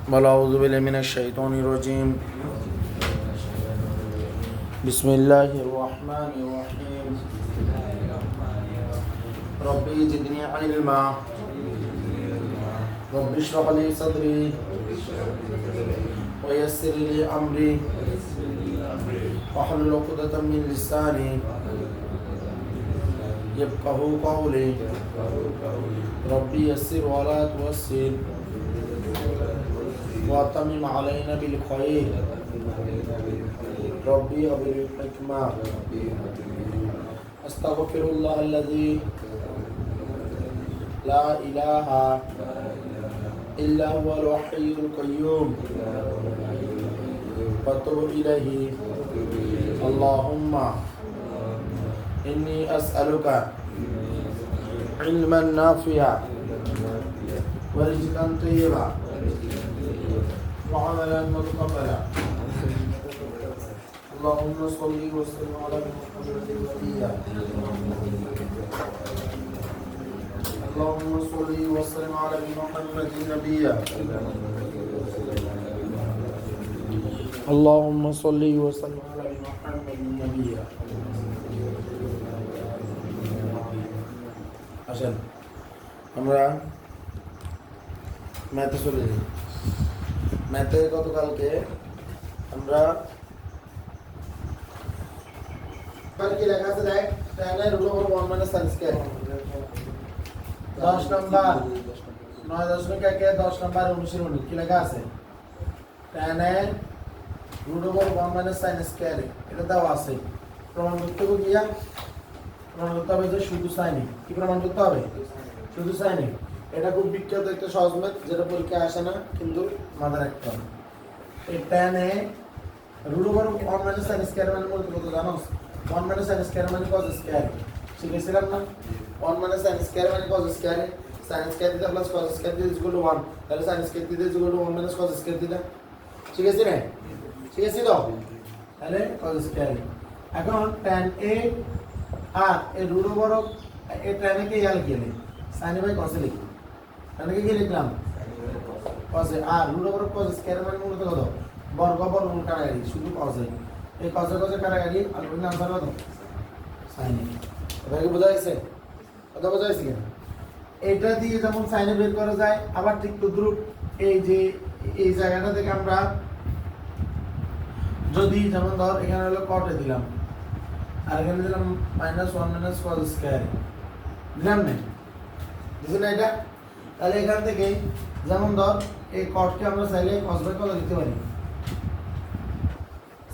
أعوذ بالله من الشيطان الرجيم. بسم الله الرحمن الرحيم. ربي زدني علما رب اشرح لي صدري ويسر لي أمري واحلل عقدة من لساني يفقهوا قولي ربي يسر ولا تعسر واتمم علينا بالخير ربي هب لي الحكمة أستغفر الله الذي لا إله إلا هو الحي القيوم وأتوب إليه. اللهم إني أسألك علما نافعا ورزقا طيبا وعملا متقبلا. اللهم صل وسلم على محمد النبي. اللهم صل وسلم على محمد النبي. اللهم صل وسلم على محمد النبي. আসেন আমরা ম্যাথে চলে যাই। ম্যাথে গতকালকে আমরা কি লেখা আছে দেখ, tan এর root over 1 minus sin square 10 number 9.1 10 number অনুশীলনী কি লেখা আছে, tan এর root over 1 minus sin square এটা দাও আছে। প্রমাণ করতে হবে গিয়া প্রমাণ করতে হবে যে শুধু sin কি প্রমাণ করতে হবে, শুধু sin। এটা খুব বিখ্যাত একটা সহজ ম্যাথ যেটা পরীক্ষায় আসে না কিন্তু মাথায় রাখতে হবে। এই tan A root over 1 minus sin square মানে মূলত কত জানো, 1 মাইনাস sin স্কয়ার মানে cos স্কয়ার। শিখেছিলাম না 1 মাইনাস sin স্কয়ার মানে cos স্কয়ার, sin স্কয়ার দিতে প্লাস cos স্কয়ার দিতে ইকুয়াল টু 1, তাহলে sin স্কয়ার দিতে equal to 1 minus cos square দিতে। শিখেছি না, শিখেছি তো, তাহলে cos স্কয়ার। এখন tan a আর এই রুট ওভার এই tan এ কে ইয়া লিখলে sin বাই cos লিখি, tan কে কি লিখলাম cos আর রুট ওভার cos স্কয়ার মানে মূলত কত, বর্গ বর্গমূল কাটাকাটি শুধু cos। এই cos এর কাটাকাটি আর এর আনসার কত sin। এটা কি বোঝা যাচ্ছে, কথা বোঝা যাচ্ছে কিনা? এটা দিয়ে যেমন sin বের করা যায়, আবার ঠিক তদ্রুপ এই যে এই জায়গাটা থেকে আমরা যদি যেমন ধর এখানে হলো cot এ দিলাম আর এখানে দিলাম -1 মাইনাস cos স্কয়ার দিলাম না, বুঝছেন না এটা? তাহলে এখান থেকে যেমন ধর এই cot কে আমরা চাইলে cos বাই কত লিখতে পারি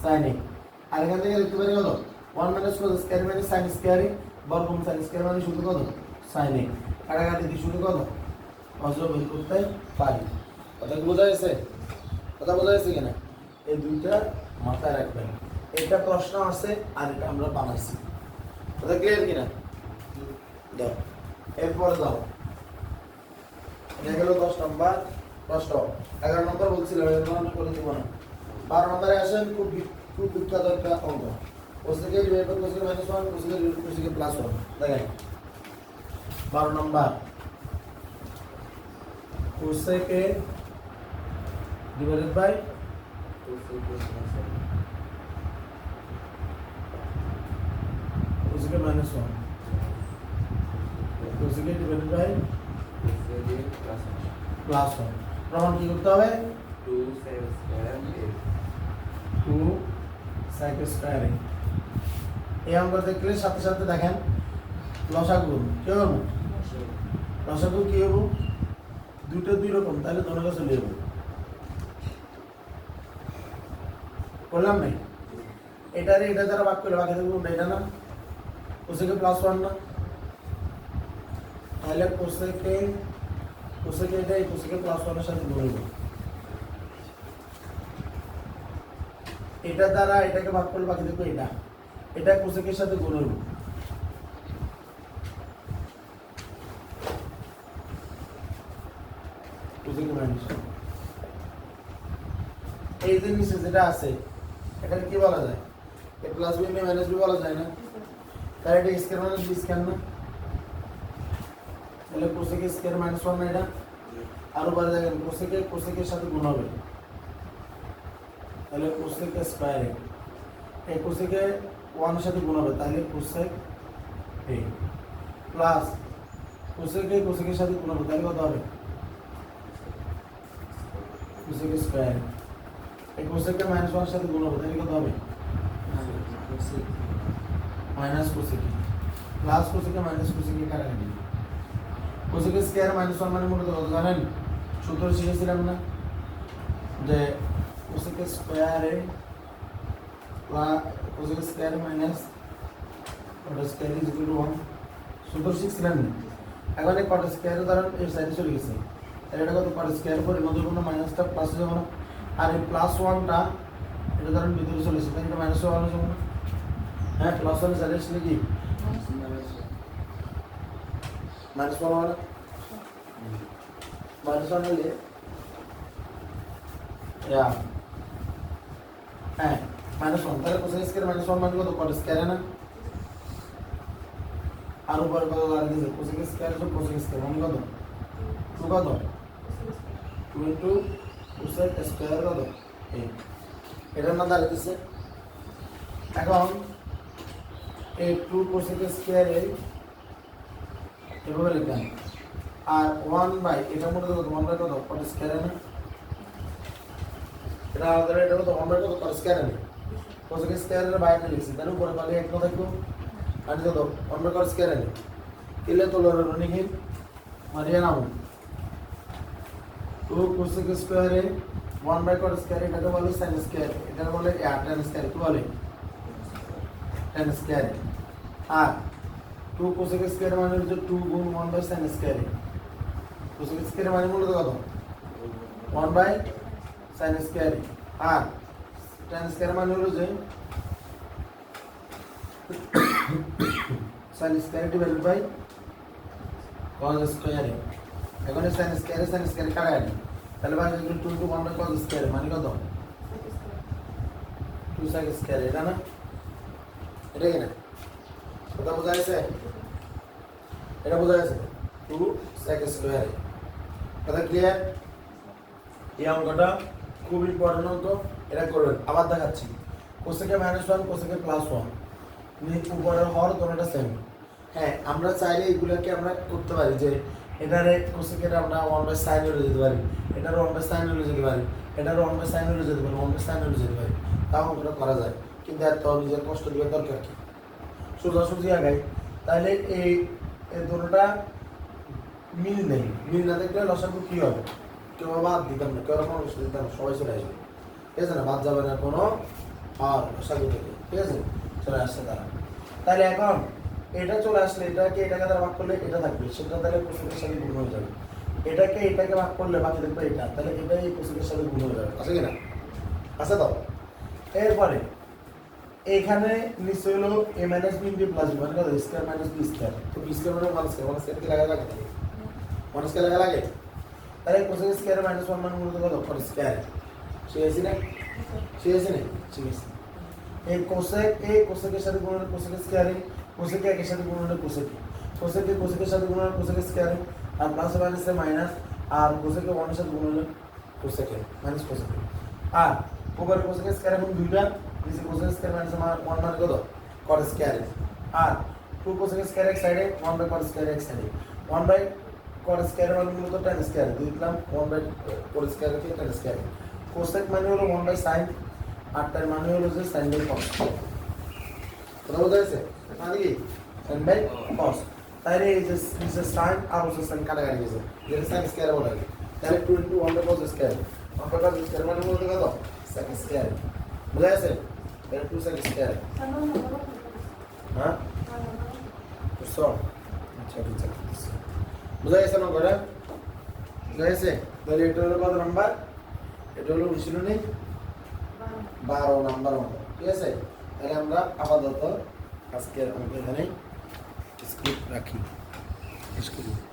sin এ, আর এখান থেকে লিখতে পারি কত 1 মাইনাস cos স্কয়ার মানে sin স্কয়ার বর্গমূল sin স্কয়ার মানে শুধু কত sin এ, কাটাকাটি দিয়ে শুধু কত cos বের করতে পারি। কথা কি বোঝা যাচ্ছে, কথা বোঝা যাচ্ছে কিনা? এই দুইটা মাথায় রাখবেন। এটা প্রশ্ন আছে আর এটা আমরা বানাইছি, কথা ক্লিয়ার কিনা? দাও এরপর দাও, এটা গেল 10 নম্বর প্রশ্ন। 11 নম্বর বলছিলাম এগুলো আমরা করে দিব না। 12 নম্বরে আসেন খুব বিখ্যাত একটা অঙ্ক, cosec divide by cosec minus 1 cosec divide by cosec plus 1। দেখেন 12 নম্বর cosec divided by cosec minus 1 cosec divided by plus 1। प्रमाण কি করতে হবে 2 sec স্কয়ার। এই অঙ্ক দেখলে সাথে সাথে দেখেন লসাগু কি হবে, লসাগু কি হবে, দুটো দুই রকম, তাহলে দোনোটা চলে যাবে। বললাম না এটারে এটা দ্বারা ভাগ করলে বাকি থাকবে এটা না, কোসেক প্লাস 1 না, তাহলে কোসেক এটা কোসেক প্লাস 1 এর সাথে গুণ হবে। এটা দ্বারা এটাকে ভাগ করলে বাকি থাকবে এটা, এটা কোসেকের সাথে গুণ হবে। কোসেক মাইনাস এই যে নিচে যেটা আছে এটা কি বলা যায়, এ প্লাস বি মাইনাস বি বলা যায় না, তাহলে এটা স্কয়ার মাইনাস বি স্কয়ার না, তাহলে কোসেক স্কয়ার মাইনাস 1 না এটা, আর উপরে দেখেন কোসেকের সাথে গুণ হবে, তাহলে কোসেক স্কয়ার এ, এই কোসেকে 1 এর সাথে গুণ হবে, তাহলে কোসেক এ প্লাস কোসেকের সাথে গুণ হবে, তাহলে কত হবে কোসেক স্কয়ার, এই কোসেকের -1 এর সাথে গুণ হবে, তাহলে কত হবে মাইনাস কোসেক প্লাস কোসেকে মাইনাস কোসেকে কাটাকাটি। কোসেক স্কয়ার -1 মানে মূলত কত জানেন? সূত্র শিখেছিলাম না যে কোসেক স্কয়ারে cosec square minus cot square is equal to 1, সূত্র শিখছিলেন না? এখন এই কট স্কয়ার ধরেন এই সাইডে চলে গেছে, তাহলে এটা কত কট স্কয়ার পরে মধ্যে কোনো মাইনাসটা প্লাস হয়ে যাবে না, আর এই +1টা এটা ধরেন ভিতরে চলে এসেছে, তাহলে এটা মাইনাস হয়ে যাবে না? হ্যাঁ, +1 সাইডে আসলে কি মাইনাস 1 হবে না? মাইনাস 1 হলে হ্যাঁ -1, তাহলে কোসেক স্কয়ার -1 মানে কত কট স্কয়ার না, আর উপরে কত আর দিছে কোসেক স্কয়ার যোগ কোসেক স্কয়ার মানে কত 2 কত 2 ইনটু কোসেক স্কয়ার কত 8, এটার না দাঁড়াতেছে। এখন এই 2 কোসেক স্কয়ার এভাবে লিখবেন, আর 1 বাই এটা মনে কত 1 বাই কত কট স্কয়ার না, এটা আলাদা, এটা কত 1 বাই কত কট স্কয়ার না, কোসেক স্কয়ারের বাইরে লিখছি, তাহলে উপরে পালে এক কথা থাকবো, আর কত 1 বাই কট স্কয়ার না, কিলে তো লরে রনিকে মারিয়া নাও 2 কোসেক স্কয়ারে 1 বাই কট স্কয়ার, এটাকে বলে sin স্কয়ার, এটাকে বলে tan স্কয়ার, কি বলে tan স্কয়ার, আর 2 কোসেক স্কয়ার মানে হচ্ছে 2 গুণ 1 by sin square, cosec square মানে মূলত কত 1 বাই sin স্কয়ার, আর tan স্কয়ার মানে হলো যে sin square divided by cos square. এখন sin স্কয়ার কাটা গেল, তাহলে ভাই 2 ইনটু 1 বাই cos স্কয়ার মানে কত 2 sin স্কয়ার, এটা না, এটা কি না, কথা বোঝা গেছে? এটা বোঝা গেছে 2 sin স্কয়ার, কথা ক্লিয়ার? এই অঙ্কটা খুব ইম্পর্টেন্ট অঙ্ক, এটা করবেন। আবার দেখাচ্ছি, কোসেকে -1 কোসেকে +1, উপরের হর দুটোটা সেম। হ্যাঁ, আমরা চাইলে এগুলোকে আমরা করতে পারি যে এটারে কোসেকের আমরা 1 বাই sin হলে যেতে পারি, এটার 1 বাই sin হলে যেতে পারি, এটার 1 বাই sin হলে যেতে পারি, 1 বাই sin হলে যেতে পারি, তাও অঙ্কটা করা যায়, কিন্তু এত নিজের কষ্ট দেওয়ার দরকার কি, সোজাসুজি আগাই। তাহলে এই দুটোটা মিল নেই, মিল না দেখলে লসাগু কি হবে, কেউ বাদ দিতাম না, কেউ কোনো দিতাম না, সবাই চলে আসবে, ঠিক আছে না, বাদ যাবে না কোনো, আর লসাগু থেকে, ঠিক আছে, চলে আসছে তারা। তাহলে এখন এটা চলে আসলে এটাকে দ্বারা ভাগ করলে এটা থাকবে, সেটা তাহলে কোসেকের সাথে গুণ হয়ে যাবে, এটাকে ভাগ করলে বাকি থাকবে এটা, তাহলে এটাই কোসেকের সাথে গুণ হয়ে যাবে, আছে কিনা, আছে তো? এরপরে এখানে নিশ্চয় হলো a minus b into plus b মানে কত স্কয়ার মাইনাস b স্কয়ার, তো b স্কয়ার মানে 1 স্কয়ার কি লাগা লাগে 1 স্কয়ার লাগা লাগে, তাহলে কোসেক স্কয়ার -1 মানে মূলত কত কট স্কয়ার, শিখেছি না শিখেছি। এই কোসেকের সাথে গুণ হলে কোসেক স্কয়ারে, কোসেক এর সাথে গুণ হলে কোসেকের সাথে গুণ হলে কোসেক স্কয়ারে, আর প্লাস মাইনাসে মাইনাস, আর কোসেকে 1 এর সাথে গুণ হলে কোসেকে মাইনাস কোসেকে, আর উপরে কোসেক স্কয়ার এখন দুইটা, নিচে কোসেক স্কয়ার -1 মানে কত কট স্কয়ার, আর 2 কোসেক স্কয়ার এক সাইডে 1 বাই কট স্কয়ার এক সাইডে, 1 বাই কট স্কয়ার মানে মূলত tan স্কয়ার, দিলাম 1 বাই কট স্কয়ার কে tan স্কয়ার, কোসেক মানে হলো 1 বাই sin, আর তার মানে হলো যে sin বাই cos, কথা বোঝা গেছে? মানে কি sin বাই cos, তাহলে এই যে নিচে sin আর উপরে sin কাটা গেছে, যেটা sin স্কয়ার বলা হয়, তাহলে 2 into 1 by cos square, 1 by cos square মানে মূলত কত sin স্কয়ার, বুঝা গেছে? তাহলে 2 sin স্কয়ার, হ্যাঁ বুঝছো? আচ্ছা ঠিক আছে, বুঝা গেছে না করে? বুঝা গেছে? তাহলে এটা হলো কত নাম্বার? এটা হলো অনুশীলনী 12 নাম্বার অঙ্ক, ঠিক আছে? তাহলে আমরা আপাতত আজকের অঙ্ক এখানে স্কিপ রাখি।